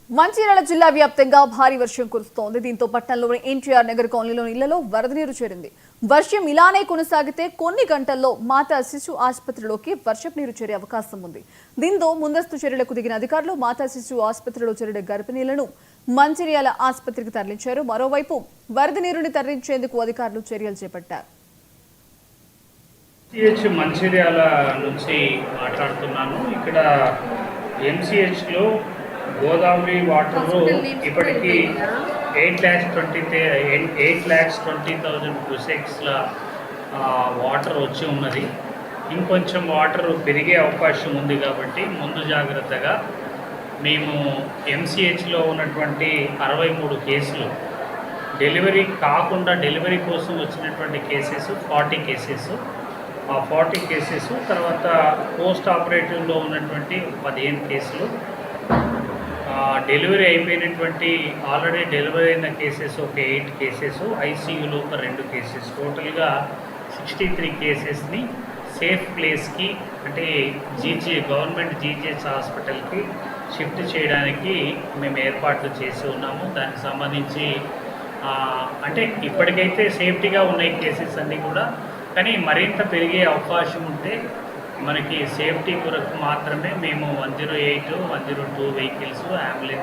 మంచిర్యాల జిల్లా వ్యాప్తంగా భారీ వర్షం కురుస్తోంది. దీంతో పట్టణంలోని ఎన్టీఆర్ నగర్ కాలనీలోని ఇళ్లలో వరద నీరు చేరింది. వర్షం ఇలానే కొనసాగితే కొన్ని గంటల్లో మాతా శిశు ఆసుపత్రిలోకి వర్షపు నీరు చేరే అవకాశం ఉంది. దీంతో ముందస్తు చర్యలకు దిగిన అధికారులు మాతా శిశు ఆసుపత్రిలో చేరిన గర్భిణీలను మంచిర్యాల ఆసుపత్రికి తరలించారు. మరోవైపు వరద నీరుని తరలించేందుకు అధికారులు చర్యలు చేపట్టారు. మంచిర్యాల నుంచి మాట్లాడుతున్నాను. ఇక్కడ ఎంసీహెచ్లో గోదావరి వాటర్ ఇప్పటికీ 8,20,000 క్యూసెక్స్ల వాటర్ వచ్చి ఉన్నది. ఇంకొంచెం వాటర్ పెరిగే అవకాశం ఉంది కాబట్టి ముందు జాగ్రత్తగా మేము ఎంసీహెచ్లో ఉన్నటువంటి 63 కేసులు, డెలివరీ కాకుండా డెలివరీ కోసం వచ్చినటువంటి కేసెస్ 40 కేసెస్, ఆ 40 కేసెస్ తర్వాత పోస్ట్ ఆపరేటివ్లో ఉన్నటువంటి 15 కేసులు, డెలివరీ అయిపోయినటువంటి ఆల్రెడీ డెలివరీ అయిన కేసెస్ ఒక 8 కేసెస్, ఐసీయూలో ఒక 2 కేసెస్, టోటల్గా 63 కేసెస్ని సేఫ్ ప్లేస్కి అంటే గవర్నమెంట్ జీజీహెచ్ హాస్పిటల్కి షిఫ్ట్ చేయడానికి మేము ఏర్పాట్లు చేసి ఉన్నాము. దానికి సంబంధించి అంటే ఇప్పటికైతే సేఫ్టీగా ఉన్నాయి కేసెస్ అన్నీ కూడా, కానీ మరింత పెరిగే అవకాశం ఉంటే మనకి సేఫ్టీ కొరకు మాత్రమే మేము 108, 102 వెహికల్స్, అంబులెన్స్